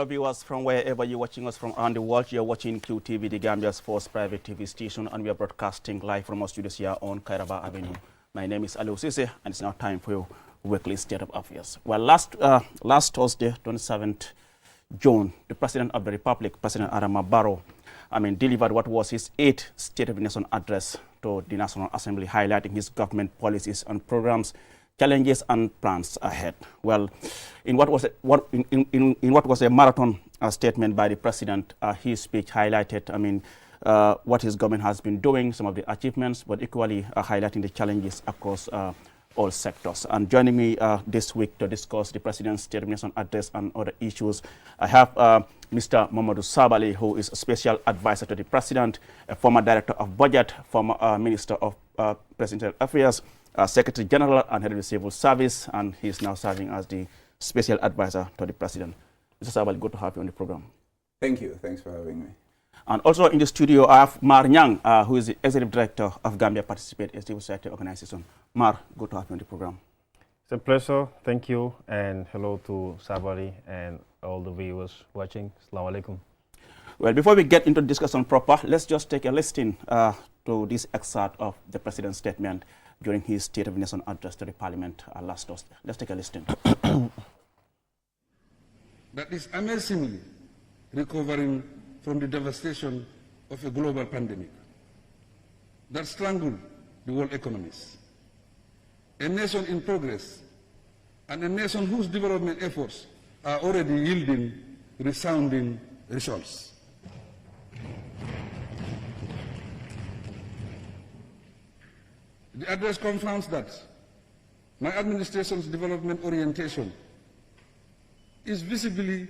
Hello viewers from wherever you're watching us from around the world. You're watching QTV, the Gambia's first private TV station, and we are broadcasting live from our studios here on Kairaba Avenue. My name is Ali Sise, and it's now time for your weekly State of Affairs. Well, last Thursday, 27th June, the President of the Republic, President Adama Barrow, delivered what was his 8th State of the Nation address to the National Assembly, highlighting his government policies and programs, challenges and plans ahead. Well, in what was a marathon statement by the president, his speech highlighted, what his government has been doing, some of the achievements, but equally highlighting the challenges across all sectors. And joining me this week to discuss the president's State of the Nation address and other issues, I have Mr. Mamadou Sabally, who is a special advisor to the president, a former director of budget, former minister of presidential affairs, Secretary General and Head of the Civil Service, and he is now serving as the Special Advisor to the President. Mr. Sabal, good to have you on the program. Thank you. Thanks for having me. And also in the studio, I have Mar Nyang, who is the Executive Director of Gambia Participate, a civil society organization. Mar, good to have you on the program. It's a pleasure. Thank you. And hello to Sabali and all the viewers watching. Assalamu alaikum. Well, before we get into the discussion proper, let's just take a listen to this excerpt of the President's statement during his State of the Nation address to the Parliament last Thursday. Let's take a listen. That is amazingly recovering from the devastation of a global pandemic that strangled the world economies. A nation in progress and a nation whose development efforts are already yielding resounding results. The address confirms that my administration's development orientation is visibly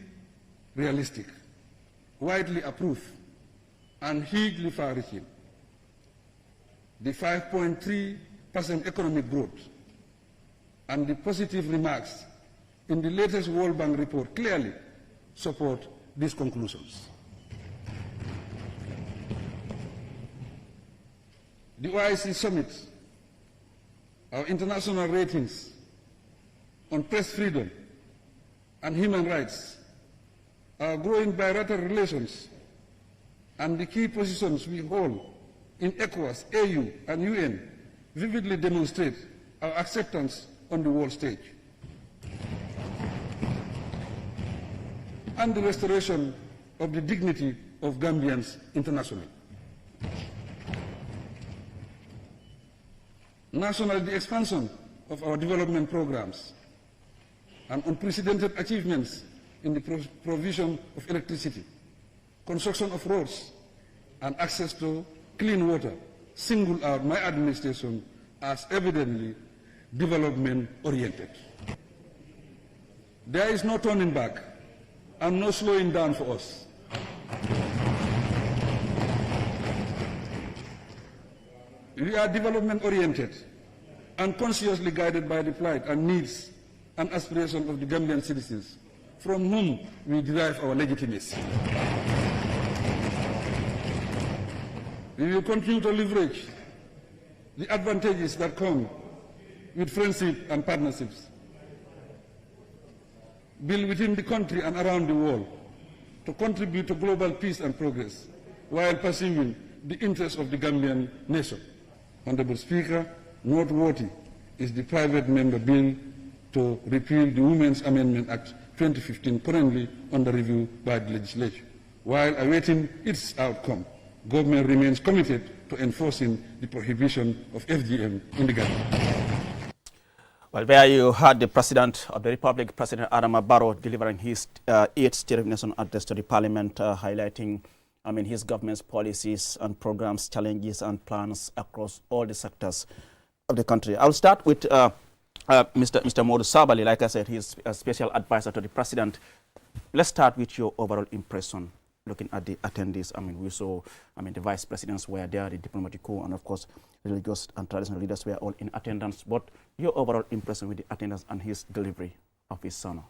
realistic, widely approved, and hugely far-reaching. The 5.3% economic growth and the positive remarks in the latest World Bank report clearly support these conclusions. The OIC summit, our international ratings on press freedom and human rights, our growing bilateral relations, and the key positions we hold in ECOWAS, AU, and UN vividly demonstrate our acceptance on the world stage. And the restoration of the dignity of Gambians internationally. Nationally, the expansion of our development programs and unprecedented achievements in the provision of electricity, construction of roads, and access to clean water single out my administration as evidently development-oriented. There is no turning back and no slowing down for us. We are development-oriented and consciously guided by the plight and needs and aspirations of the Gambian citizens, from whom we derive our legitimacy. We will continue to leverage the advantages that come with friendship and partnerships, built within the country and around the world, to contribute to global peace and progress, while pursuing the interests of the Gambian nation. Honorable Speaker, noteworthy is the private member bill to repeal the Women's Amendment Act 2015, currently under review by the legislature. While awaiting its outcome, government remains committed to enforcing the prohibition of FGM in the Gambia. Well, there you heard the President of the Republic, President Adama Barrow, delivering his 8th State of the Nation address to the Parliament, highlighting his government's policies and programs, challenges and plans across all the sectors of the country. I'll start with Mr. Modu Sabali. Like I said, he's a special advisor to the President. Let's start with your overall impression looking at the attendees. We saw, the vice presidents were there, the diplomatic corps, and of course, religious and traditional leaders were all in attendance. But your overall impression with the attendance and his delivery of his SONA?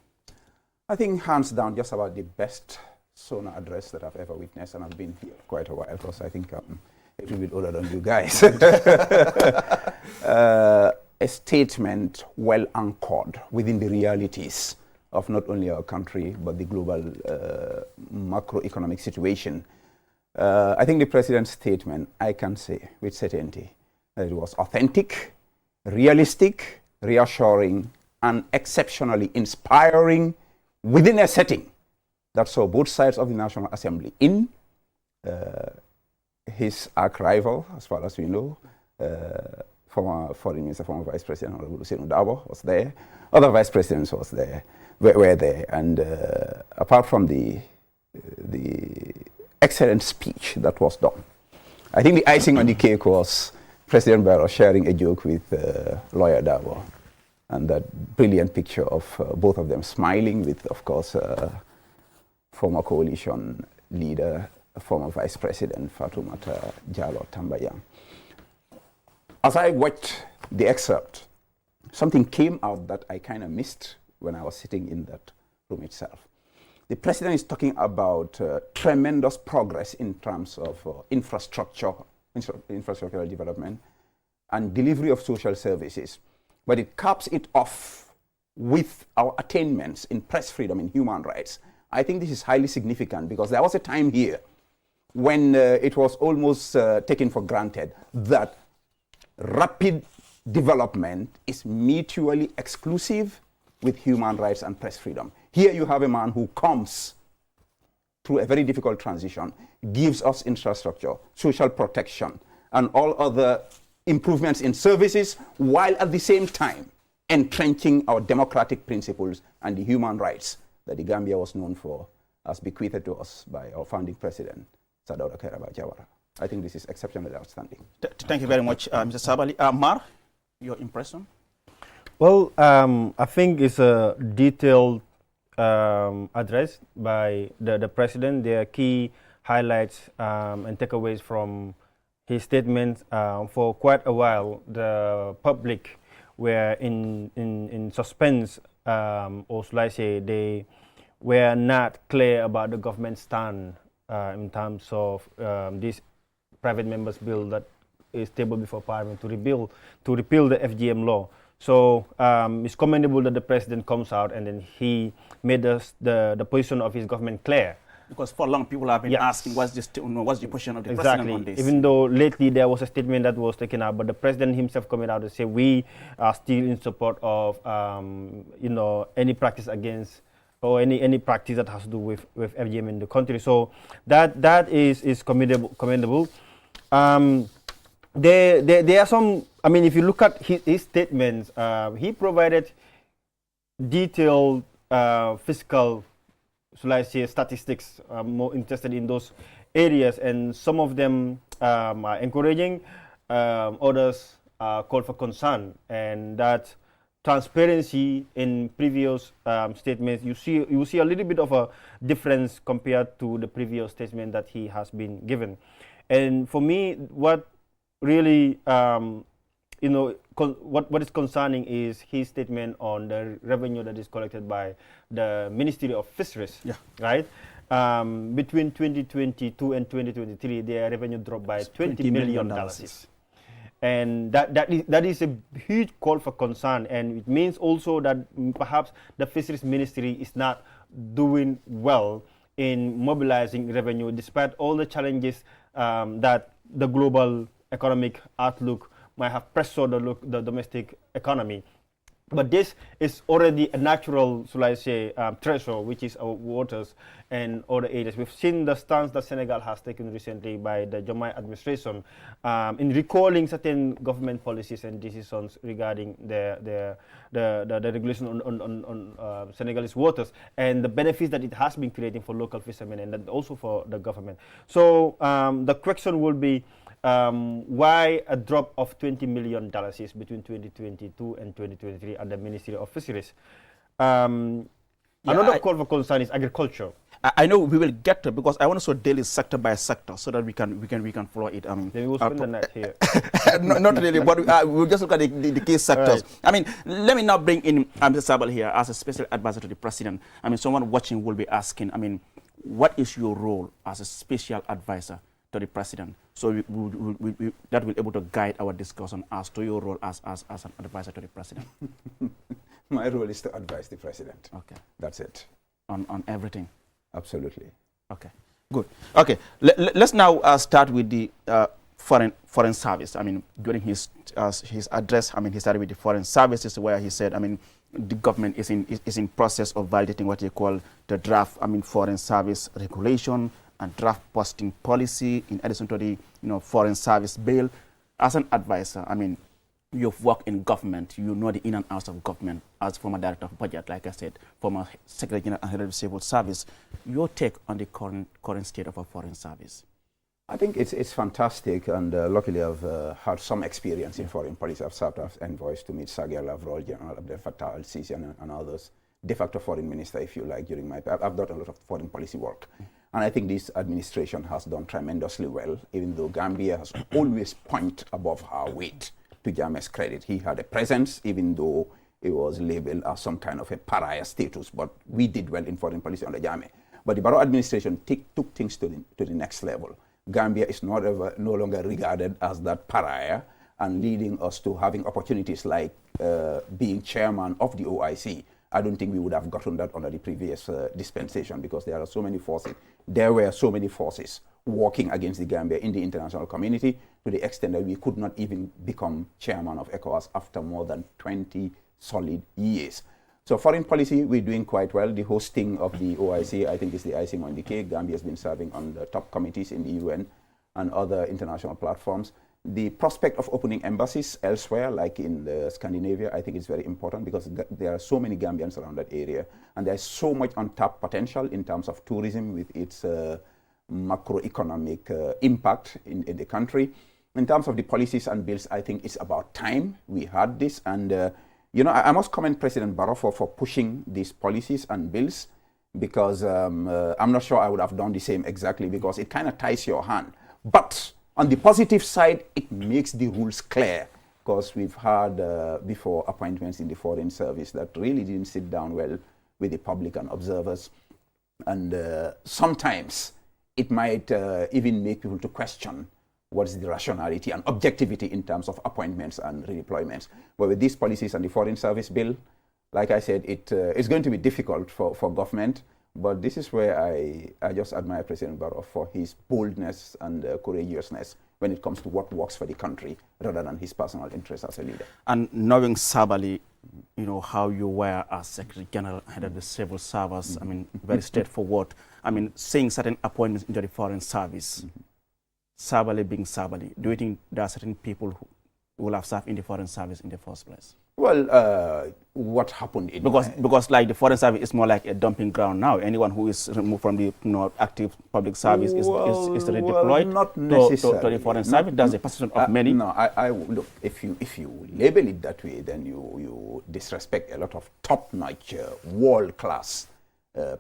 I think hands down, just about the best SONA address that I've ever witnessed, and I've been here quite a while, because I think a little bit older than you guys. A statement well anchored within the realities of not only our country, but the global macroeconomic situation. I think the president's statement, I can say with certainty that it was authentic, realistic, reassuring, and exceptionally inspiring within a setting that saw both sides of the National Assembly in. His arch rival, as far as we know, former Foreign Minister, former Vice President Olusegun Dabo was there. Other Vice Presidents were there, and apart from the excellent speech that was done, I think the icing on the cake was President Barrow sharing a joke with lawyer Dabo, and that brilliant picture of both of them smiling with, of course, former coalition leader, former Vice President Fatoumata Jallow Tambayang. As I watched the excerpt, something came out that I kind of missed when I was sitting in that room itself. The president is talking about tremendous progress in terms of infrastructural development and delivery of social services, but it caps it off with our attainments in press freedom and human rights. I think this is highly significant because there was a time here when it was almost taken for granted that rapid development is mutually exclusive with human rights and press freedom. Here you have a man who comes through a very difficult transition, gives us infrastructure, social protection, and all other improvements in services, while at the same time entrenching our democratic principles and the human rights that the Gambia was known for, as bequeathed to us by our founding president, Sadauda Kairaba Jawara. I think this is exceptionally outstanding. Thank you very much, Mr. Sabali. Mar, your impression? Well, I think it's a detailed address by the president. There are key highlights and takeaways from his statement. For quite a while, the public were in suspense, or should I say, they were not clear about the government's stand in terms of this private members bill that is tabled before Parliament to repeal the FGM law. So it's commendable that the president comes out and then he made the position of his government clear. Because for long people have been asking what's the position of the president on this. Even though lately there was a statement that was taken out, but the president himself coming out to say we are still in support of any practice against or any practice that has to do with FGM in the country. So that is commendable. There are some, I mean, if you look at his statements, he provided detailed fiscal, shall I say, statistics. I'm more interested in those areas, and some of them are encouraging, others call for concern, and that transparency in previous statements, you see a little bit of a difference compared to the previous statement that he has been given. And for me, what really, what is concerning is his statement on the revenue that is collected by the Ministry of Fisheries, right? Between 2022 and 2023, their revenue dropped by $20 million. And that is a huge call for concern, and it means also that perhaps the Fisheries Ministry is not doing well in mobilizing revenue, despite all the challenges that the global economic outlook might have pressured the domestic economy. But this is already a natural, shall I say, treasure, which is our waters and other areas. We've seen the stance that Senegal has taken recently by the Diomaye administration in recalling certain government policies and decisions regarding the regulation on Senegalese waters and the benefits that it has been creating for local fishermen and also for the government. So the question will be, why a drop of $20 million is between 2022 and 2023 at the Ministry of Fisheries? Another call for concern is agriculture. I know we will get to it because I want to sort daily sector by sector so that we can follow it. Maybe we'll spend the night here. Not really, but we'll just look at the key sectors. Right. I mean, let me now bring in Mr. Sabal here as a special advisor to the president. I mean, someone watching will be asking, I mean, what is your role as a special advisor to the president? So that will be able to guide our discussion as to your role as an advisor to the president. My role is to advise the president. Okay. That's it. On everything? Absolutely. Okay, good. Okay, let's now start with the foreign service. I mean, during his address, I mean, he started with the foreign services, where he said, I mean, the government is in process of validating what he called the draft, I mean, foreign service regulation and draft posting policy, in addition to the foreign service bill. As an advisor, I mean, you've worked in government, you know the in and outs of government. As former director of budget, like I said, former secretary general and head of the civil service, your take on the current state of our foreign service? I think it's fantastic, and luckily I've had some experience in foreign policy. I've served as envoys to meet Sergei Lavrov, General Abdel Fattah al-Sisi, and others, de facto foreign minister, if you like, during my... I've done a lot of foreign policy work. And I think this administration has done tremendously well, even though Gambia has always pointed above her weight. To Jammeh's credit, he had a presence, even though it was labeled as some kind of a pariah status, but we did well in foreign policy under Jammeh. But the Barrow administration took things to the next level. Gambia is no longer regarded as that pariah, and leading us to having opportunities like being chairman of the OIC. I don't think we would have gotten that under the previous dispensation, because there are so many forces. There were so many forces working against the Gambia in the international community, to the extent that we could not even become chairman of ECOWAS after more than 20 solid years. So foreign policy, we're doing quite well. The hosting of the OIC, I think, is the icing on the cake. Gambia has been serving on the top committees in the UN and other international platforms. The prospect of opening embassies elsewhere, like in Scandinavia, I think is very important, because there are so many Gambians around that area, and there's so much untapped potential in terms of tourism with its macroeconomic impact in the country. In terms of the policies and bills, I think it's about time we had this. And, I must commend President Barrow for pushing these policies and bills, because I'm not sure I would have done the same exactly, because it kind of ties your hand. But on the positive side, it makes the rules clear, because we've had before appointments in the foreign service that really didn't sit down well with the public and observers. And sometimes it might even make people to question what is the rationality and objectivity in terms of appointments and redeployments. But with these policies and the foreign service bill, like I said, it's going to be difficult for government. But this is where I just admire President Barrow for his boldness and courageousness when it comes to what works for the country, rather than his personal interests as a leader. And knowing Sabally, how you were as Secretary General, head of the civil service, I mean, very straightforward. I mean, seeing certain appointments into the foreign service, Sabally being Sabally, do you think there are certain people who will have served in the foreign service in the first place? Well, what happened in because like the foreign service is more like a dumping ground now. Anyone who is removed from the active public service is redeployed not necessarily. To the foreign service. That's a perception of many. No, I look, if you label it that way, then you disrespect a lot of top-notch, world-class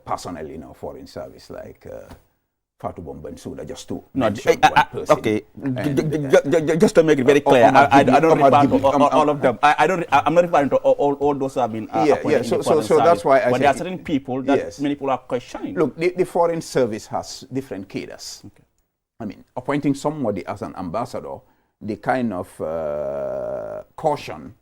personnel in our foreign service, like Fatou Bensouda, just to mention one person. Okay, just to make it very clear, I don't refer to all of them. I'm not referring to all those who have been appointed in the foreign service. That's why but there are certain people that many people are questioning. Look, the foreign service has different cadres. Okay. I mean, appointing somebody as an ambassador, the kind of caution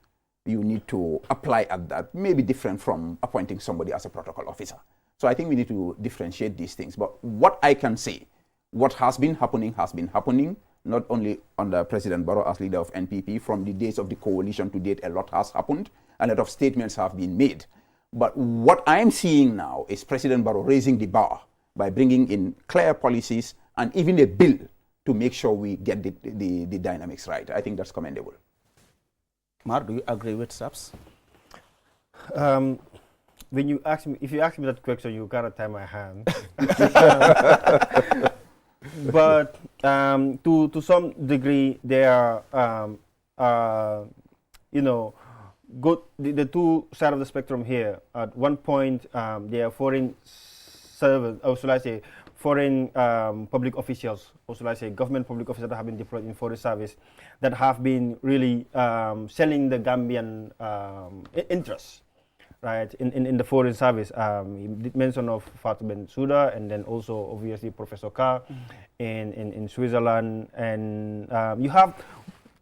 you need to apply at that may be different from appointing somebody as a protocol officer. So I think we need to differentiate these things. But what I can say, what has been happening, not only under President Barrow as leader of NPP. From the days of the coalition to date, a lot has happened. A lot of statements have been made. But what I'm seeing now is President Barrow raising the bar by bringing in clear policies and even a bill to make sure we get the dynamics right. I think that's commendable. Mark, do you agree with SAPS? When you ask me, if you ask me that question, you gotta tie my hand. But to some degree, they are, good. The two sides of the spectrum here. At one point, they are foreign servants, or should I say, foreign public officials, or should I say, government public officials that have been deployed in foreign service, that have been really selling the Gambian interests. Right, in the foreign service, he did mention of Fatou Bensouda, and then also obviously Professor Carr in Switzerland, and you have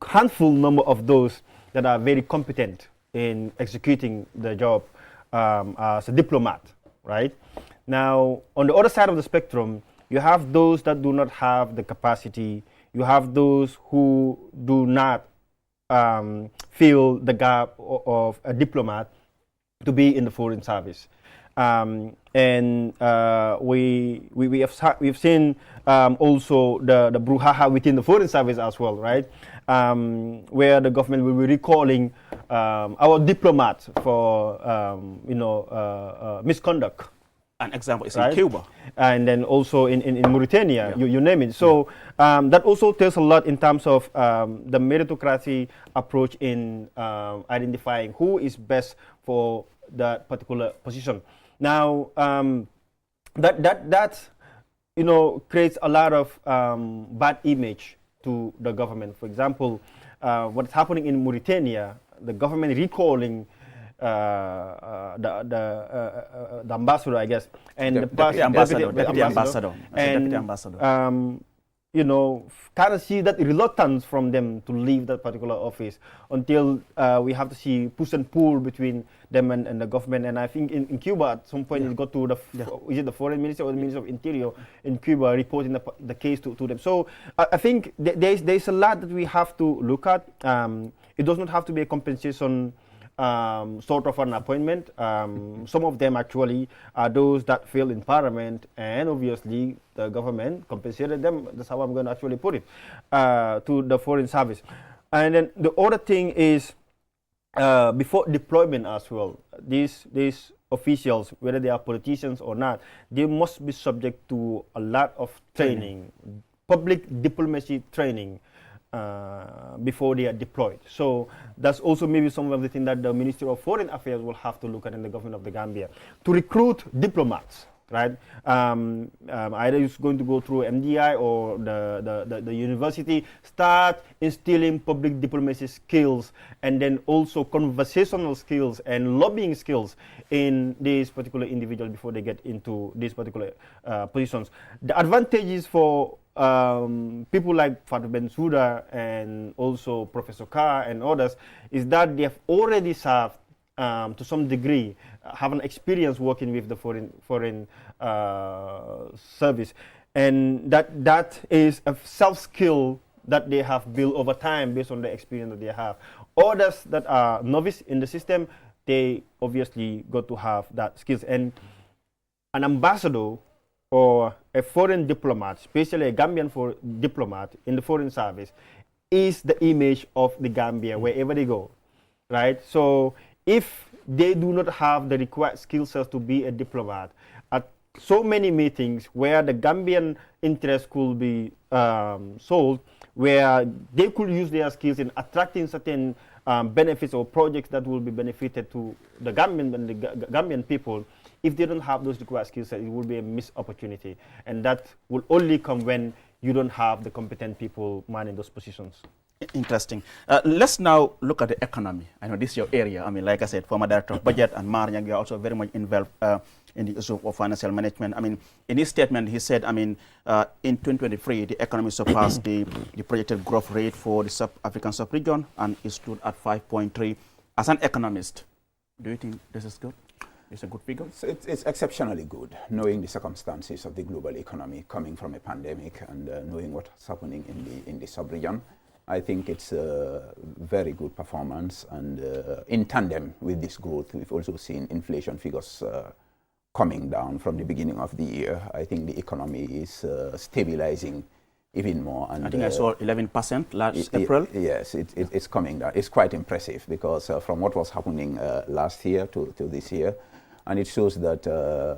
handful number of those that are very competent in executing the job as a diplomat, right? Now, on the other side of the spectrum, you have those that do not have the capacity. You have those who do not fill the gap of a diplomat to be in the foreign service. We've seen also the brouhaha within the foreign service as well, right? Where the government will be recalling our diplomats for misconduct. An example is right? in Cuba. And then also in Mauritania, you name it. So that also tells a lot in terms of the meritocracy approach in identifying who is best for that particular position. Now, that creates a lot of bad image to the government. For example, what's happening in Mauritania, the government recalling the ambassador, I guess, and the deputy ambassador, kind of see that reluctance from them to leave that particular office until we have to see push and pull between them and the government. And I think in Cuba, at some point, it got to is it the foreign minister or the minister of interior in Cuba reporting the case to them. So I think there's a lot that we have to look at. It does not have to be a compensation sort of an appointment. Some of them actually are those that fail in parliament, and obviously the government compensated them. That's how I'm going to actually put it, to the foreign service. And then the other thing is, before deployment as well, these officials, whether they are politicians or not, they must be subject to a lot of training, public diplomacy training, before they are deployed. So that's also maybe some of the things that the Ministry of Foreign Affairs will have to look at in the government of the Gambia to recruit diplomats, right? Either it's going to go through MDI or the university, start instilling public diplomacy skills, and then also conversational skills and lobbying skills in these particular individuals before they get into these particular positions. The advantages for people like Fatou Bensouda and also Professor Carr and others is that they have already served to some degree, have an experience working with the foreign service, and that is a self-skill that they have built over time based on the experience that they have. Others that are novice in the system, they obviously got to have that skills. And an ambassador or a foreign diplomat, especially a Gambian diplomat in the foreign service, is the image of the Gambia wherever they go, right? So if they do not have the required skill sets to be a diplomat, at so many meetings where the Gambian interest could be sold, where they could use their skills in attracting certain benefits or projects that will be benefited to the Gambian and the Gambian people, if they don't have those required skill sets, it will be a missed opportunity. And that will only come when you don't have the competent people manning those positions. Interesting. Let's now look at the economy. I know this is your area. I mean, like I said, former director of budget, and Mariang, you are also very much involved in the issue of financial management. I mean, in his statement, he said, I mean, in 2023, the economy surpassed the projected growth rate for the African sub-region, and it stood at 5.3. As an economist, do you think this is good? It's a good figure? It's exceptionally good, knowing the circumstances of the global economy coming from a pandemic and knowing what's happening in the sub-region. I think it's a very good performance, and in tandem with this growth, we've also seen inflation figures coming down from the beginning of the year. I think the economy is stabilizing even more. And I think I saw 11% last April. Yes, it's coming down. It's quite impressive because from what was happening last year to this year, and it shows that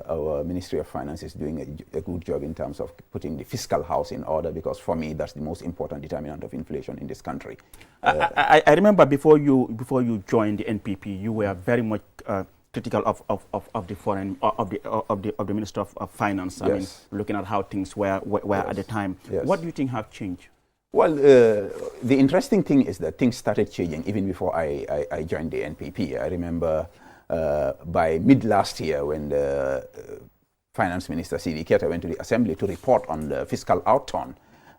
our Ministry of Finance is doing a good job in terms of putting the fiscal house in order, because for me, that's the most important determinant of inflation in this country. I remember before you joined the NPP, you were very much critical of the foreign of the Minister of Finance. I mean, looking at how things were at the time. Yes. What do you think have changed? Well, the interesting thing is that things started changing even before I joined the NPP. I remember by mid last year, when the Finance Minister C.D. Keita went to the Assembly to report on the fiscal outturn,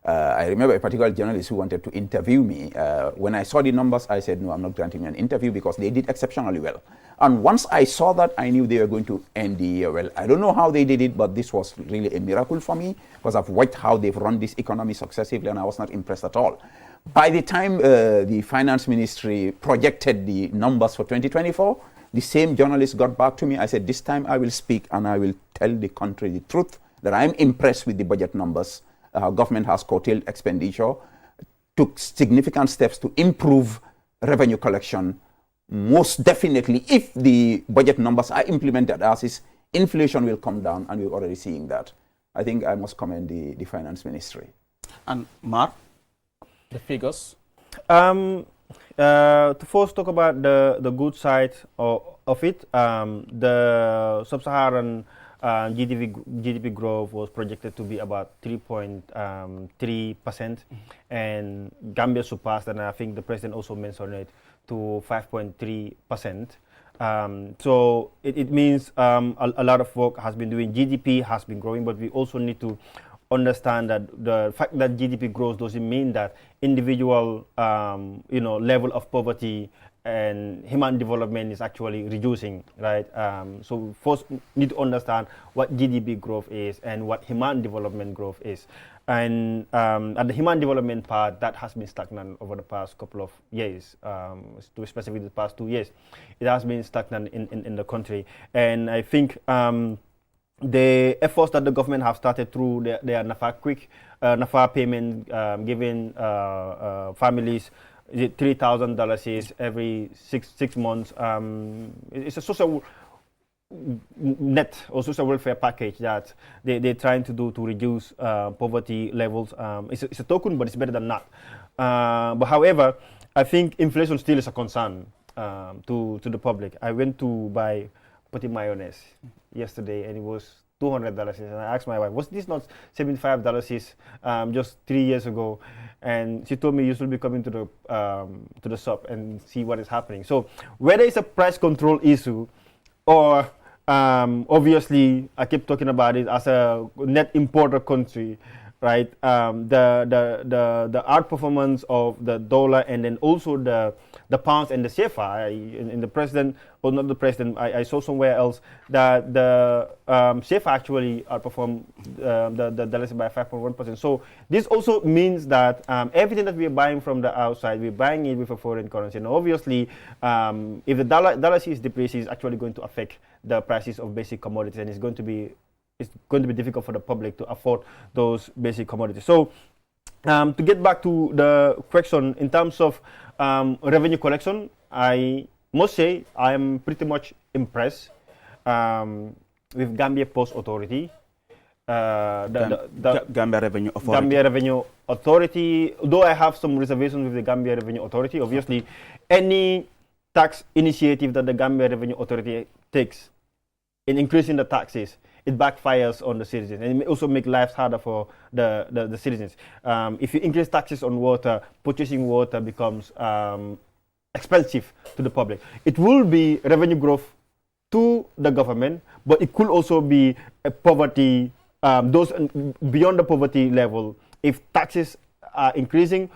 I remember a particular journalist who wanted to interview me. When I saw the numbers, I said, no, I'm not granting you an interview because they did exceptionally well. And once I saw that, I knew they were going to end the year well. I don't know how they did it, but this was really a miracle for me because I've watched how they've run this economy successively, and I was not impressed at all. By the time the finance ministry projected the numbers for 2024, the same journalist got back to me. I said, this time I will speak and I will tell the country the truth, that I'm impressed with the budget numbers. Government has curtailed expenditure, took significant steps to improve revenue collection. Most definitely, if the budget numbers are implemented as is, inflation will come down, and we're already seeing that. I think I must commend the finance ministry. And Mark, the figures? To first talk about the good side of it, the sub-Saharan GDP growth was projected to be about 3.3%, and Gambia surpassed, and I think the president also mentioned it, to 5.3%. So it means a lot of work has been doing. GDP has been growing, but we also need to understand that the fact that GDP grows doesn't mean that individual level of poverty and human development is actually reducing, right? So first need to understand what GDP growth is and what human development growth is. And at the human development part, that has been stagnant over the past couple of years, specifically the past 2 years. It has been stagnant in the country. And I think the efforts that the government have started through their NAFA quick NAFA payment, giving families $3,000 every six months. It's a social net or social welfare package that they're trying to do to reduce poverty levels. It's a token, but it's better than not. But however, I think inflation still is a concern to the public. I went to buy putty mayonnaise yesterday, and it was $200. And I asked my wife, was this not $75 just 3 years ago? And she told me, you should be coming to the shop and see what is happening. So whether it's a price control issue or obviously, I keep talking about it as a net importer country, right? The outperformance of the dollar, and then also the pounds and the CFA. In the president, or not the president, I saw somewhere else that the CFA actually outperformed the dollars by 5.1%. So this also means that everything that we're buying from the outside, we're buying it with a foreign currency. And obviously, if the dollar is depreciating, it's actually going to affect the prices of basic commodities, and it's going to be difficult for the public to afford those basic commodities. So to get back to the question, in terms of revenue collection, I must say I am pretty much impressed with Gambia Post Authority. The Gambia Revenue Authority. Gambia Revenue Authority, though I have some reservations with the Gambia Revenue Authority. Obviously, any tax initiative that the Gambia Revenue Authority takes in increasing the taxes, it backfires on the citizens, and it may also make lives harder for the citizens. If you increase taxes on water, purchasing water becomes expensive to the public. It will be revenue growth to the government, but it could also be a poverty, those beyond the poverty level. If taxes are increasing,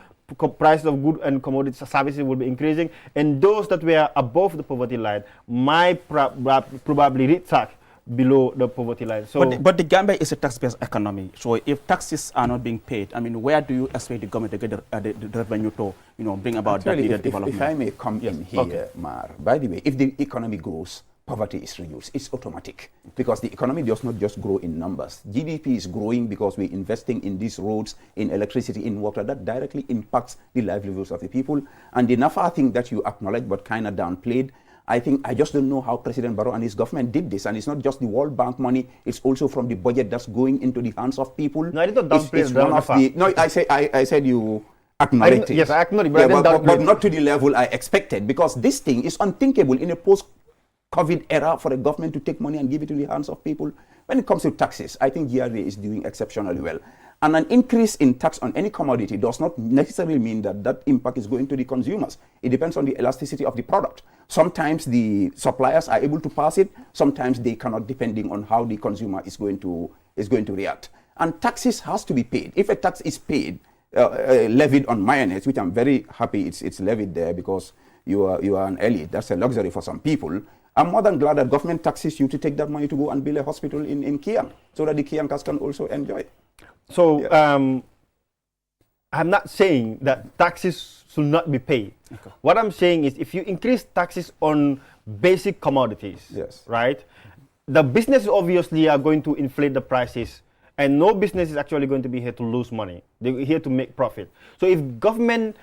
prices of goods and commodities services will be increasing, and those that were above the poverty line might probably retract below the poverty line. So, but the Gambia is a tax-based economy. So if taxes are not being paid, I mean, where do you expect the government to get the revenue to, bring about that needed development? If I may come in here, Mar. By the way, if the economy grows, poverty is reduced. It's automatic, because the economy does not just grow in numbers. GDP is growing because we're investing in these roads, in electricity, in water. That directly impacts the livelihoods of the people. And the NAFA thing that you acknowledge but kind of downplayed, I just don't know how President Barrow and his government did this. And it's not just the World Bank money, it's also from the budget that's going into the hands of people. No, I didn't downplay the No, I said you acknowledged it. Yes, I acknowledge, but not to the level I expected, because this thing is unthinkable in a post-COVID era for a government to take money and give it to the hands of people. When it comes to taxes, I think GRA is doing exceptionally well. And an increase in tax on any commodity does not necessarily mean that that impact is going to the consumers. It depends on the elasticity of the product. Sometimes the suppliers are able to pass it, sometimes they cannot, depending on how the consumer is going to react. And taxes has to be paid. If a tax is paid, levied on mayonnaise, which I'm very happy it's levied there because you are an elite. That's a luxury for some people. I'm more than glad that government taxes you to take that money to go and build a hospital in Kiang so that the Kiangkas can also enjoy. So I'm not saying that taxes should not be paid. Okay. What I'm saying is if you increase taxes on basic commodities, yes, right, the businesses obviously are going to inflate the prices, and no business is actually going to be here to lose money. They're here to make profit. So if government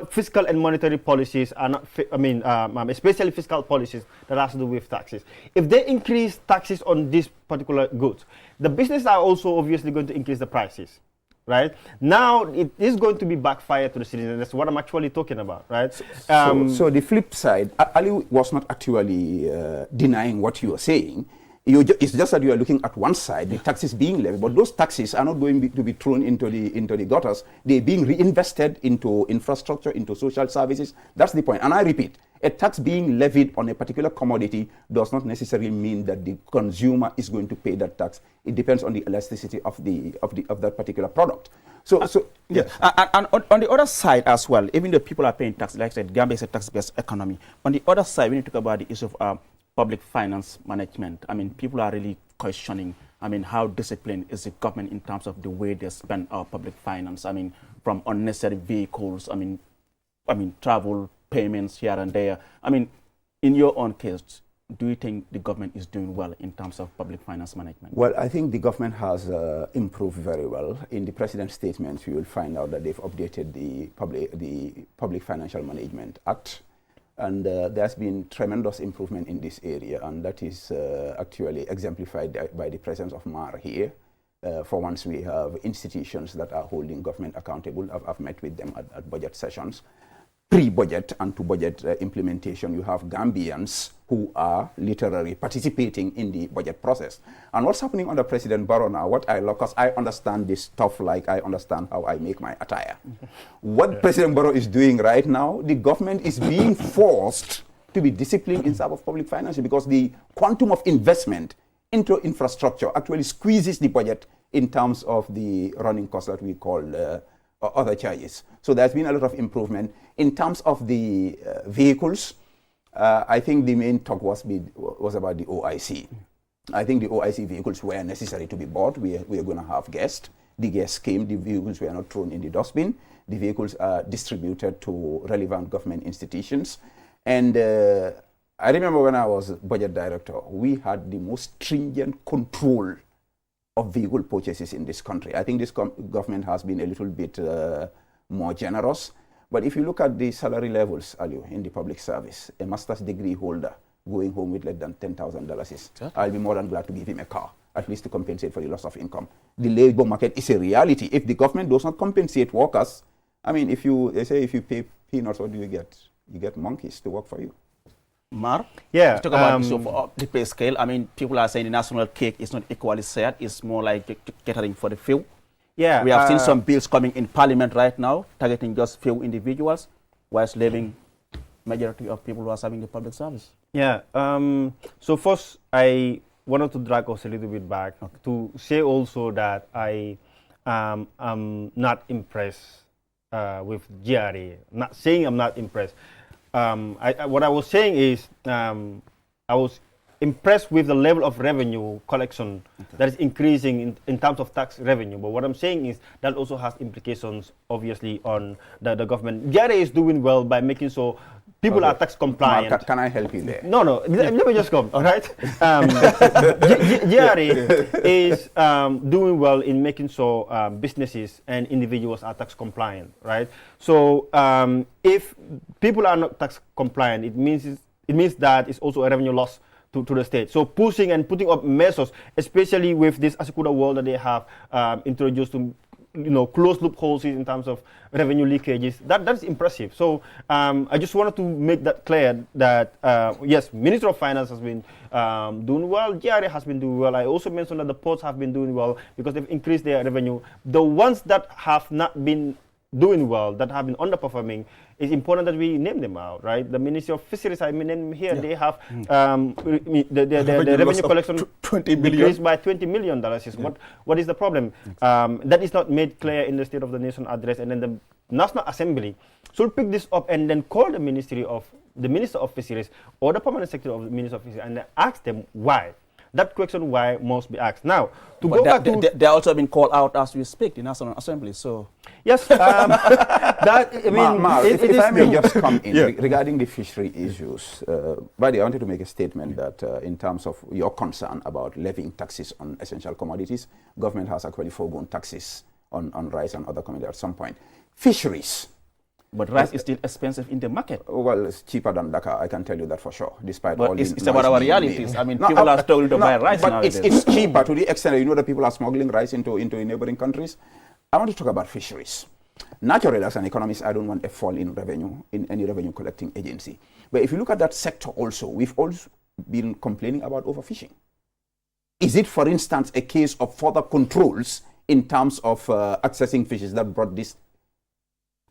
fiscal and monetary policies are not, especially fiscal policies that has to do with taxes, if they increase taxes on these particular goods, the businesses are also obviously going to increase the prices. Right now, it is going to be backfire to the citizens. That's what I'm actually talking about, right? So the flip side, Ali was not actually denying what you are saying. It's just that you are looking at one side, the taxes being levied, but those taxes are not going to be thrown into the gutters. They're being reinvested into infrastructure, into social services. That's the point. And I repeat, a tax being levied on a particular commodity does not necessarily mean that the consumer is going to pay that tax. It depends on the elasticity of that particular product. So yes. And on the other side as well, even though people are paying tax, like I said, Gambia is a tax-based economy. On the other side, we need to talk about the issue of public finance management. I mean, people are really questioning, how disciplined is the government in terms of the way they spend our public finance? From unnecessary vehicles, travel payments here and there. In your own case, do you think the government is doing well in terms of public finance management? Well, I think the government has improved very well. In the president's statements, you will find out that they've updated the Public Financial Management Act. And there's been tremendous improvement in this area, and that is actually exemplified by the presence of MAR here. For once, we have institutions that are holding government accountable. I've met with them at budget sessions. Pre-budget and to budget implementation, you have Gambians who are literally participating in the budget process. And what's happening under President Barrow now, what I love, because I understand this stuff like I understand how I make my attire. What President Barrow is doing right now, the government is being forced to be disciplined in terms of public finance because the quantum of investment into infrastructure actually squeezes the budget in terms of the running costs that we call other charges. So there's been a lot of improvement. In terms of the vehicles, I think the main talk was about the OIC. I think the OIC vehicles were necessary to be bought. We are going to have guests. The guests came. The vehicles were not thrown in the dustbin. The vehicles are distributed to relevant government institutions. And I remember when I was budget director, we had the most stringent control of vehicle purchases in this country. I think this government has been a little bit more generous. But if you look at the salary levels, Aliu, in the public service, a master's degree holder going home with less than $10,000 is, I'll be more than glad to give him a car, at least to compensate for the loss of income. The labor market is a reality. If the government does not compensate workers, they say if you pay peanuts, what do you get? You get monkeys to work for you. Mar? Yeah. Let's talk about the issue of the pay scale. People are saying the national cake is not equally shared. It's more like catering for the few. Yeah. We have seen some bills coming in Parliament right now, targeting just few individuals, whilst leaving majority of people who are serving the public service. Yeah. So first, I wanted to drag us a little bit back to say also that I am not impressed with GRA. Not saying I'm not impressed. What I was saying is I was impressed with the level of revenue collection that is increasing in terms of tax revenue. But what I'm saying is that also has implications, obviously, on the government. GRA is doing well by making sure people are tax compliant. Mark, can I help you there? No. Let me just come. All right. GRA is doing well in making sure businesses and individuals are tax compliant. Right. So if people are not tax compliant, it means that it's also a revenue loss to the state. So pushing and putting up measures, especially with this Asikuda wall that they have introduced to close loopholes in terms of revenue leakages, that's impressive. So I just wanted to make that clear that yes, Minister of Finance has been doing well, GRA has been doing well. I also mentioned that the ports have been doing well because they've increased their revenue. The ones that have not been doing well, that have been underperforming, it's important that we name them out, right? The Ministry of Fisheries, I mean, here they have the revenue collection 20 billion. decreased by $20 million. Is what is the problem? That is not made clear in the State of the Nation address, and then the National Assembly should pick this up and then call the Minister of Fisheries or the permanent secretary of the Ministry of Fisheries and ask them why. That question why must be asked. Now, to but go back to... They're also being called out as we speak, the National Assembly, so... Yes, that, I mean... if I may just come in regarding the fishery issues, Buddy, I wanted to make a statement that in terms of your concern about levying taxes on essential commodities, government has actually foregone taxes on rice and other commodities at some point. Fisheries. But rice is still expensive in the market. Well, it's cheaper than Dakar, I can tell you that for sure, despite but all it's about our realities. I mean, people are struggling to buy rice but nowadays. it's cheaper to the extent that you know that people are smuggling rice into neighboring countries. I want to talk about fisheries. Naturally, as an economist, I don't want a fall in revenue in any revenue collecting agency. But if you look at that sector also, we've also been complaining about overfishing. Is it, for instance, a case of further controls in terms of accessing fishes that brought this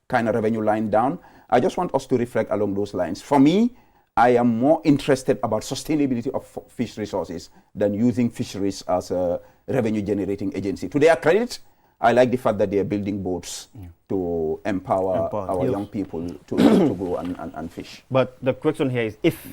kind of revenue line down? I just want us to reflect along those lines. For me, I am more interested about sustainability of fish resources than using fisheries as a revenue generating agency. To their credit, I like the fact that they are building boats to empower our young people to go and fish. But the question here is if.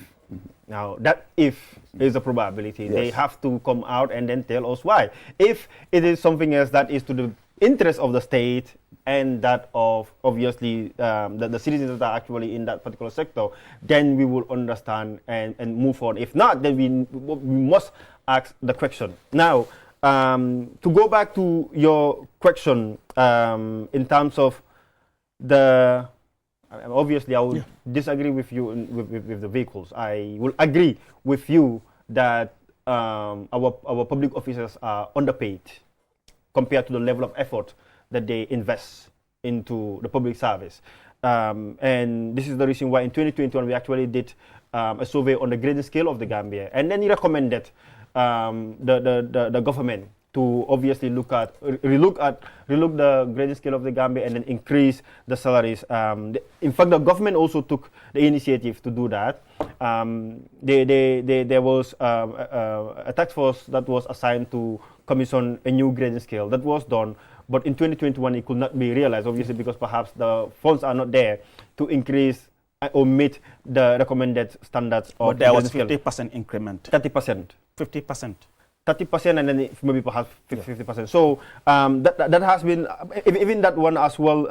Now, that if is a probability. Yes. They have to come out and then tell us why. If it is something else that is to the interest of the state and that of, obviously, the citizens that are actually in that particular sector, then we will understand and move on. If not, then we must ask the question. Now, to go back to your question in terms of the... Obviously, I will disagree with you with the vehicles. I will agree with you that our public officers are underpaid compared to the level of effort that they invest into the public service. And this is the reason why in 2021 we actually did a survey on the grading scale of the Gambia, and then he recommended the government to obviously relook the grading scale of the Gambia and then increase the salaries. In fact, the government also took the initiative to do that. There was a task force that was assigned to commission a new grading scale. That was done, but in 2021 it could not be realized, obviously, because perhaps the funds are not there to increase or meet the recommended standards of but there was the 50% increment. 30%. 50%. 30%, and then maybe perhaps 50%. So that has been, even that one as well,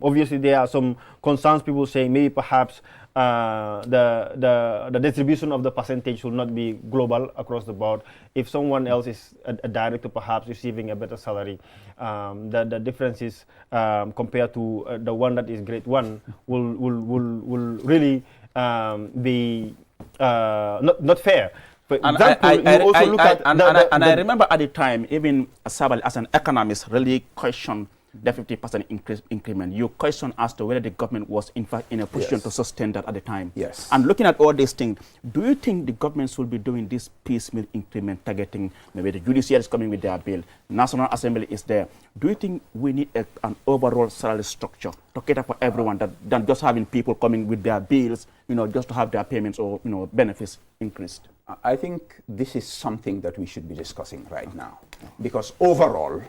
obviously there are some concerns, people saying maybe perhaps the distribution of the percentage should not be global across the board. If someone else is a director perhaps receiving a better salary, the differences compared to the one that is grade 1 will really be not fair. For example, I remember at the time, even Sabal, as an economist, really questioned the 50% increment. You questioned as to whether the government was in fact in a position to sustain that at the time. Yes. And looking at all these things, do you think the government should be doing this piecemeal increment targeting, maybe the judiciary is coming with their bill, National Assembly is there. Do you think we need an overall salary structure to cater for everyone than just having people coming with their bills, just to have their payments or, benefits increased? I think this is something that we should be discussing right now, because overall,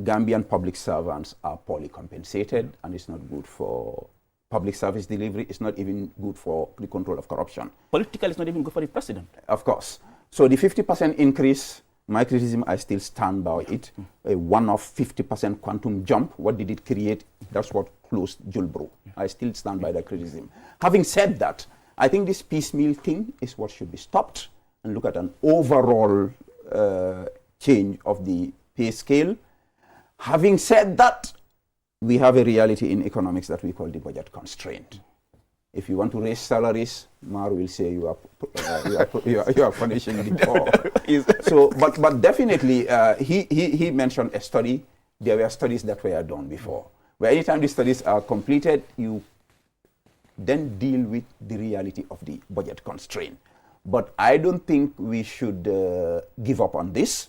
Gambian public servants are poorly compensated, and it's not good for public service delivery. It's not even good for the control of corruption. Politically, it's not even good for the president. Of course. So the 50% increase, my criticism, I still stand by it. A one-off 50% quantum jump, what did it create? That's what closed Julbro. I still stand by that criticism. Having said that, I think this piecemeal thing is what should be stopped and look at an overall change of the pay scale. Having said that, we have a reality in economics that we call the budget constraint. If you want to raise salaries, Mar will say you are punishing the poor. So, but definitely, he mentioned a study. There were studies that were done before, where anytime the studies are completed, you then deal with the reality of the budget constraint. But I don't think we should give up on this.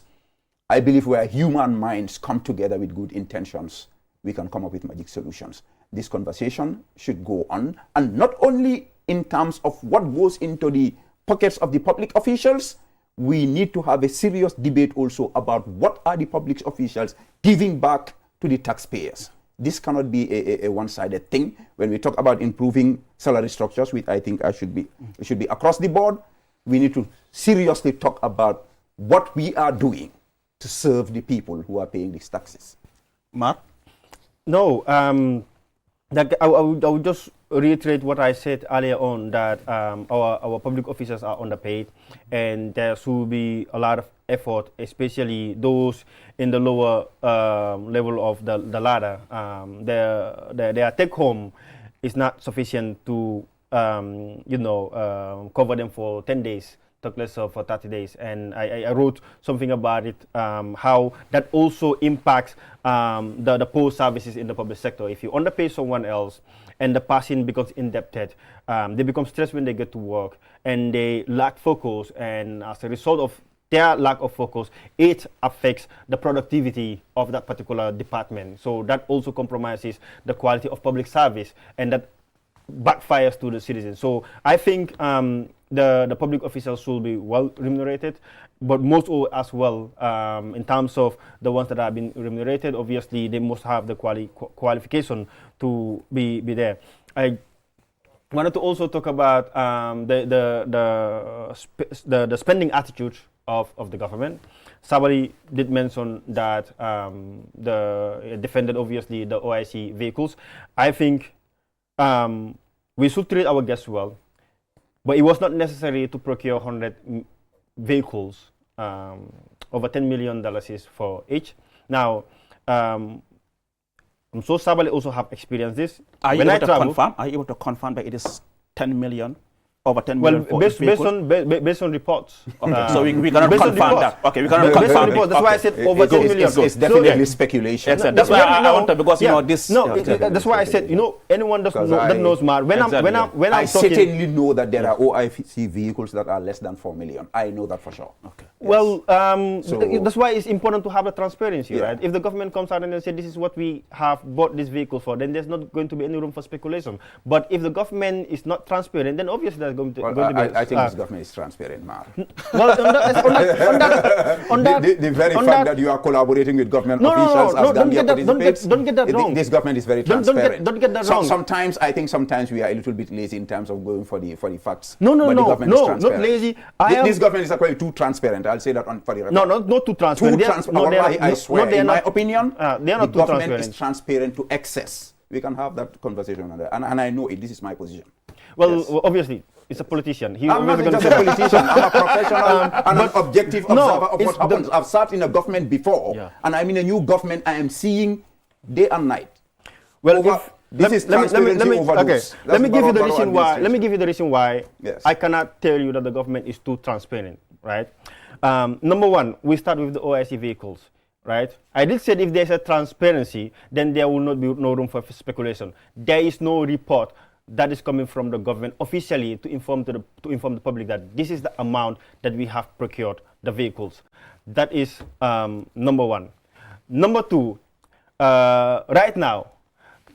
I believe where human minds come together with good intentions, we can come up with magic solutions. this conversation should go on, and not only in terms of what goes into the pockets of the public officials. We need to have a serious debate also about what are the public officials giving back to the taxpayers. This cannot be a one-sided thing. When we talk about improving salary structures, which I think should be across the board, we need to seriously talk about what we are doing to serve the people who are paying these taxes. Mark? No, I would just reiterate what I said earlier on, that our public officers are underpaid, and there should be a lot of effort, especially those in the lower level of the ladder. Their take home is not sufficient to cover them for 10 days. Talk less of for 30 days, and I wrote something about it, how that also impacts the poor services in the public sector. If you underpay someone else and the person becomes indebted, they become stressed when they get to work, and they lack focus, and as a result of their lack of focus, it affects the productivity of that particular department. So that also compromises the quality of public service, and that backfires to the citizens. So I think the public officials should be well remunerated, but most as well, in terms of the ones that have been remunerated, obviously they must have the qualification to be there. I wanted to also talk about the spending attitude of the government. Sabari did mention that defended obviously the OIC vehicles. I think we should treat our guests well, but it was not necessary to procure 100 vehicles. Over $10 million is for each. Now, I'm so Sabali also have experienced this. Are you able to confirm that it is 10 million? Over 10 million for based on reports. Okay. So we cannot confirm that. Okay, we cannot confirm reports. That's why I said over 10 million. It's definitely speculation. Exactly. That's why I want to, because this. No, that's why I said, anyone that knows Mar. When I certainly know that there are OIC vehicles that are less than 4 million. I know that for sure. Okay. Well, that's why it's important to have the transparency, right? If the government comes out and they say this is what we have bought this vehicle for, then there's not going to be any room for speculation. But if the government is not transparent, then obviously there's going to be. I think this government is transparent, Mar. Well, on that, the very fact that you are collaborating with government officials as Gambia participates, don't get that wrong. This government is very transparent. Don't get that wrong. Sometimes we are a little bit lazy in terms of going for the facts. No, not lazy. This government is actually too transparent. I'll say that for the record. No, not too transparent. I swear, in my opinion, they are not too transparent. The government is transparent to excess. We can have that conversation on that, and I know it. This is my position. Well, obviously, it's a politician. I'm not just a politician. I'm a professional and an objective observer of what happens. I've sat in a government before, and I'm in a new government. I am seeing day and night. Well, this is transparency overdose. Let me give you the reason why. Let me give you the reason why I cannot tell you that the government is too transparent, right? Number one, we start with the OIC vehicles, right? I did say if there's a transparency, then there will not be no room for speculation. There is no report that is coming from the government officially to inform the public that this is the amount that we have procured the vehicles. That is number one. Number two, right now,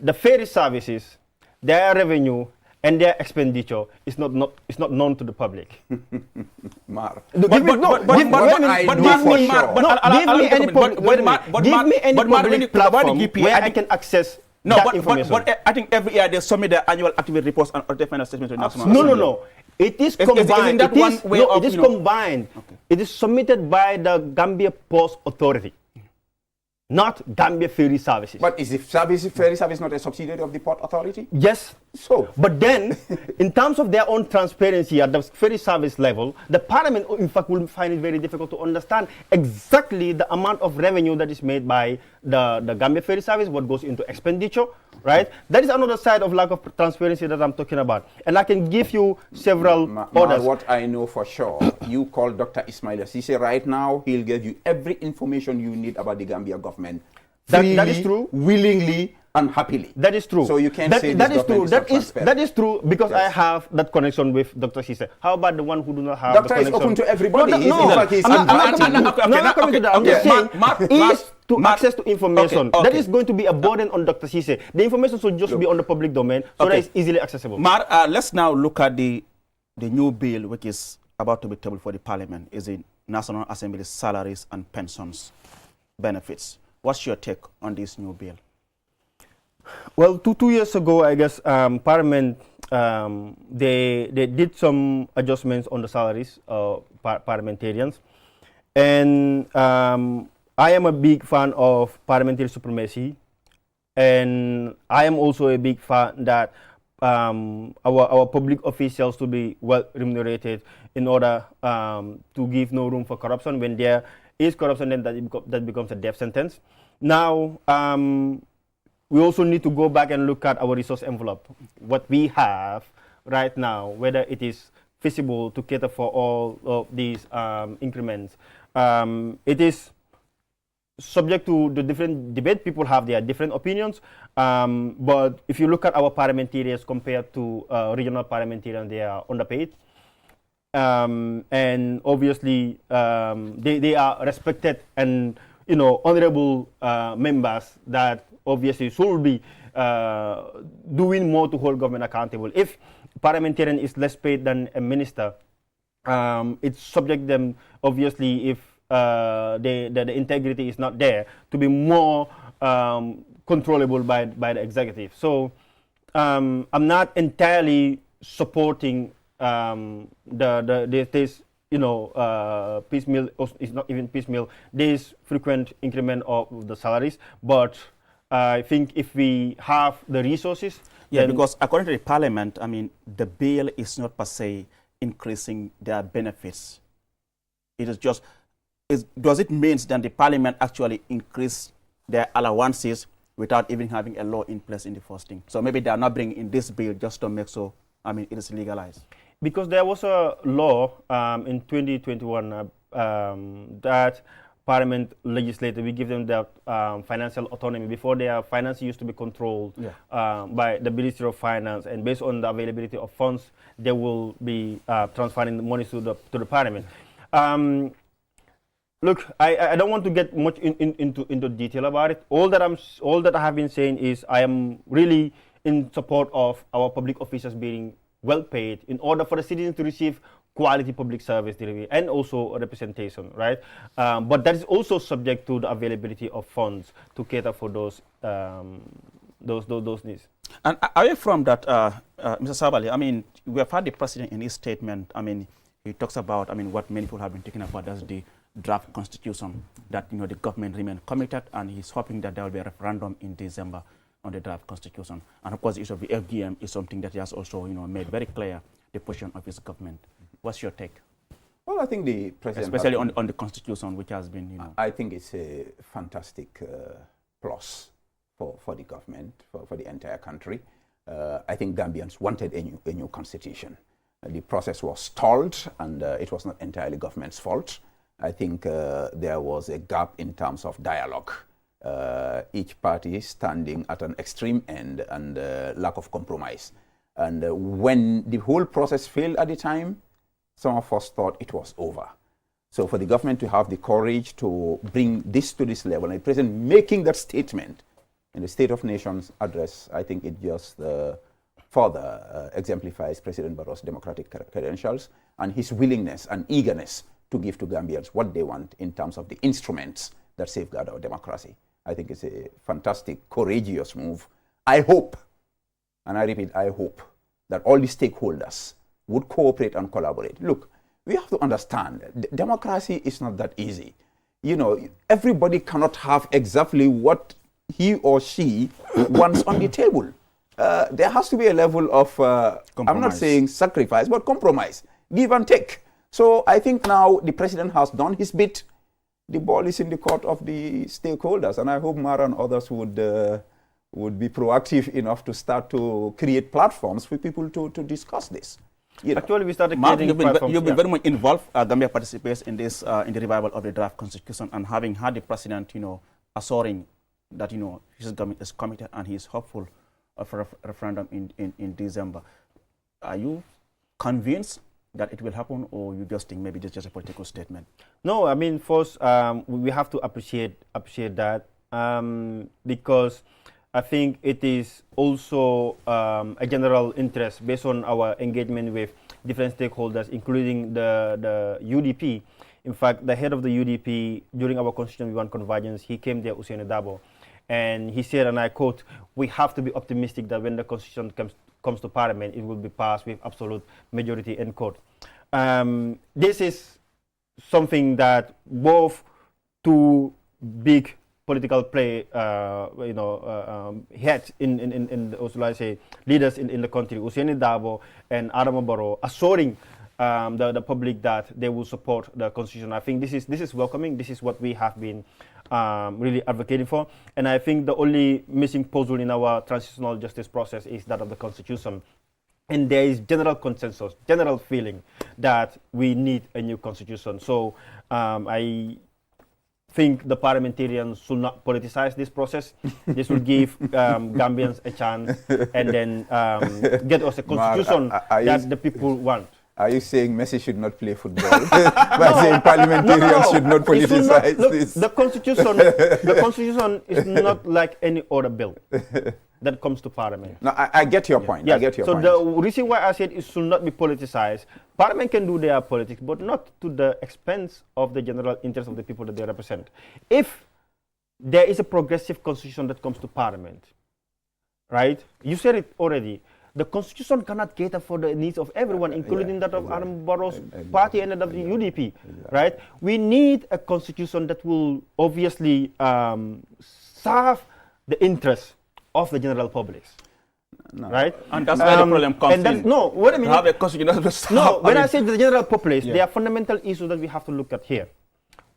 the ferry services, their revenue and their expenditure is not known to the public. Mar. Give me any public platform where I can access that information. But I think every year they submit their annual activity reports and audited financial statements to the National Assembly. No. It is combined. It is combined. Okay. It is submitted by the Gambia Ports Authority, not Gambia Ferry Services. But is the ferry service not a subsidiary of the Port Authority? Yes. So, but then, in terms of their own transparency at the ferry service level, the Parliament, in fact, will find it very difficult to understand exactly the amount of revenue that is made by the Gambia Ferry Service, what goes into expenditure, right? That is another side of lack of transparency that I'm talking about. And I can give you several others. What I know for sure, you call Dr. Ismail Assise right now, he'll give you every information you need about the Gambia government. That is true. Willingly, unhappily. That is true. So you can't say that this is true. government That is true because I Yes. have that connection with Dr. Sise. How about the one who do not have Doctor the is connection? open to everybody. No, In fact, he's I'm not inviting. coming to that. I'm Okay, just saying, Mark, to access to information. okay. That is going to be a burden on Dr. Sise. The information should just be on the public domain so that it's easily accessible. Mar, let's now look at the new bill which is about to be tabled for the Parliament. Is the National Assembly salaries and pensions benefits. What's your take on this new bill? Well, two years ago, I guess Parliament they did some adjustments on the salaries of parliamentarians, and I am a big fan of parliamentary supremacy, and I am also a big fan that our public officials to be well remunerated in order to give no room for corruption. When there is corruption, then that becomes a death sentence. Now, we also need to go back and look at our resource envelope, what we have right now, whether it is feasible to cater for all of these increments. It is subject to the different debate. People have their different opinions, but if you look at our parliamentarians compared to regional parliamentarians, they are underpaid. And obviously, they are respected and honorable members that obviously should be doing more to hold government accountable. If parliamentarian is less paid than a minister, it subject them, obviously, if the integrity is not there, to be more controllable by the executive. So I'm not entirely supporting this piecemeal. It's not even piecemeal. This frequent increment of the salaries, but I think if we have the resources, because according to the Parliament, I mean, the bill is not per se increasing their benefits. It is just, does it mean that the Parliament actually increase their allowances without even having a law in place in the first thing? So maybe they are not bringing in this bill just to make so, I mean, it is legalized. Because there was a law in 2021 that Parliament legislated, we give them that financial autonomy. Before, their finance used to be controlled by the Ministry of Finance, and based on the availability of funds, they will be transferring the money to the Parliament. Look, I don't want to get much into detail about it. All that I have been saying is I am really in support of our public officials being well paid in order for the citizens to receive quality public service delivery and also representation, right? But that is also subject to the availability of funds to cater for those needs. And away from that, Mr. Sabali, I mean, we have had the president in his statement. I mean, he talks about, I mean, what many people have been talking about as the draft constitution, that the government remain committed, and he's hoping that there will be a referendum in December on the draft constitution. And of course, the issue of the FGM is something that he has also, made very clear the position of his government. What's your take? Well, I think the president, especially on the constitution, which has been, I think it's a fantastic plus for the government, for the entire country. I think Gambians wanted a new constitution. The process was stalled, and it was not entirely government's fault. I think there was a gap in terms of dialogue. Each party standing at an extreme end, and lack of compromise. And when the whole process failed at the time, some of us thought it was over. So for the government to have the courage to bring this to this level, and the president making that statement in the State of Nations address, I think it just further exemplifies President Barrow's democratic credentials and his willingness and eagerness to give to Gambians what they want in terms of the instruments that safeguard our democracy. I think it's a fantastic, courageous move. I hope, and I repeat, I hope that all the stakeholders would cooperate and collaborate. Look, we have to understand, democracy is not that easy. Everybody cannot have exactly what he or she wants on the table. There has to be a level of, I'm not saying sacrifice, but compromise, give and take. So I think now the president has done his bit. The ball is in the court of the stakeholders, and I hope Mara and others would be proactive enough to start to create platforms for people to discuss this. Actually, we started creating platforms. You've been very much involved. Gambia participates in this in the revival of the draft constitution, and having had the president, assuring that, his government is committed and he is hopeful of a referendum in December. Are you convinced that it will happen, or you just think maybe just a political statement? No, I mean, first, we have to appreciate that because I think it is also a general interest based on our engagement with different stakeholders, including the UDP. In fact, the head of the UDP, during our Constitution We Want Convergence, he came there, Usaini Dabo, and he said, and I quote, "We have to be optimistic that when the Constitution comes to Parliament, it will be passed with absolute majority," end quote. This is something that both two big political play, heads leaders in the country, Usaini Dabo and Adama Barrow, assuring the public that they will support the Constitution. I think this is welcoming. This is what we have been really advocating for. And I think the only missing puzzle in our transitional justice process is that of the Constitution. And there is general consensus, general feeling that we need a new Constitution. So I think the parliamentarians should not politicize this process. This will give Gambians a chance and then get us a Constitution that the people want. Are you saying Messi should not play football? By saying parliamentarians should not politicize this? The Constitution is not like any other bill that comes to Parliament. No, I get your point. Yes. I get your point. So the reason why I said it should not be politicized, Parliament can do their politics, but not to the expense of the general interest of the people that they represent. If there is a progressive constitution that comes to Parliament, right? You said it already. The Constitution cannot cater for the needs of everyone, including that of Adam Barrow's party and that of the UDP, right? We need a Constitution that will obviously serve the interests of the general public, right? And that's where the problem comes in. No, wait a minute. Have a Constitution that will serve, no, when I say the general populace, there are fundamental issues that we have to look at here.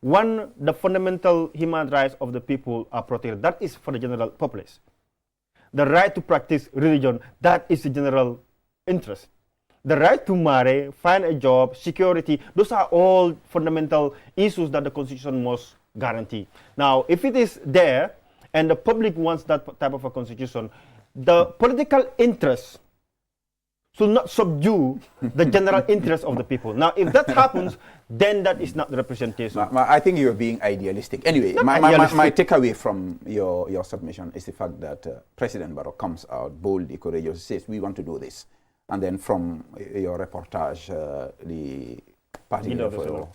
One, the fundamental human rights of the people are protected. That is for the general populace. The right to practice religion, that is the general interest. The right to marry, find a job, security, those are all fundamental issues that the Constitution must guarantee. Now, if it is there and the public wants that type of a Constitution, the political interest should not subdue the general interest of the people. Now, if that happens, then that is not the representation. I think you're being idealistic. Anyway, my takeaway from your submission is the fact that President Barrow comes out boldly, courageous, says, we want to do this. And then from your reportage, the party leader for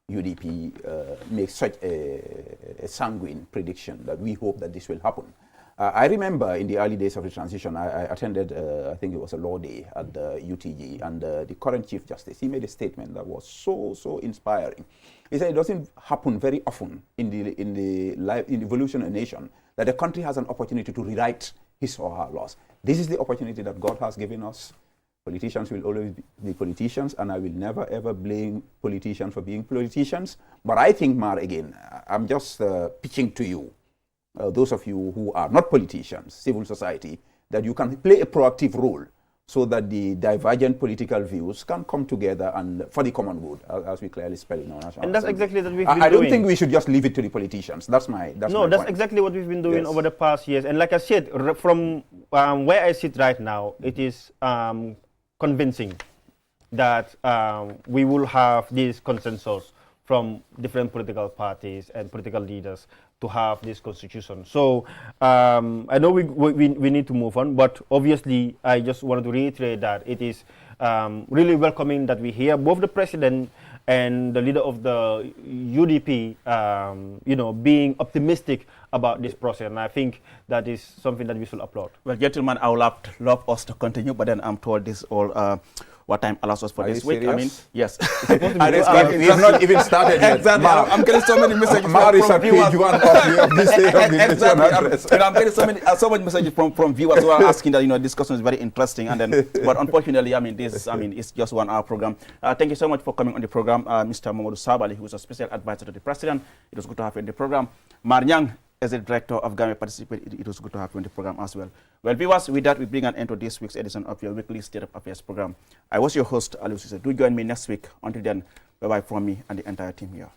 UDP makes such a sanguine prediction that we hope that this will happen. I remember in the early days of the transition, I attended, I think it was a law day at the UTG, and the current Chief Justice, he made a statement that was so inspiring. He said it doesn't happen very often in the evolution of a nation that a country has an opportunity to rewrite his or her laws. This is the opportunity that God has given us. Politicians will always be politicians, and I will never ever blame politicians for being politicians. But I think, Mar, again, I'm just pitching to you, those of you who are not politicians, civil society, that you can play a proactive role so that the divergent political views can come together and for the common good, as we clearly spell in our national. And that's exactly what we've been doing. I don't think we should just leave it to the politicians. That's my that's point. exactly what we've been doing over the past years. And like I said, from where I sit right now, it is convincing that we will have this consensus from different political parties and political leaders to have this constitution. So I know we need to move on, but obviously I just wanted to reiterate that it is really welcoming that we hear both the president and the leader of the UDP, being optimistic about this process, and I think that is something that we should applaud. Well, gentlemen, I would love us to continue, but then I'm told this all what time allows us for this week. Serious? I mean, yes. We've not even started yet. Exactly. I'm getting so many messages from viewers. Page 1 of this State of the Nation address. I'm getting so many messages from viewers who are asking that discussion is very interesting, and then but unfortunately, it's just 1 hour program. Thank you so much for coming on the program, Mr. Mamadou Sabali, who is a special advisor to the president. It was good to have you in the program. Marnyang, as a director of Gambia participated, it was good to have you on the program as well. Well, viewers, with that, we bring an end to this week's edition of your weekly State of Affairs program. I was your host, Aliou Cissé. Do join me next week. Until then, bye-bye from me and the entire team here.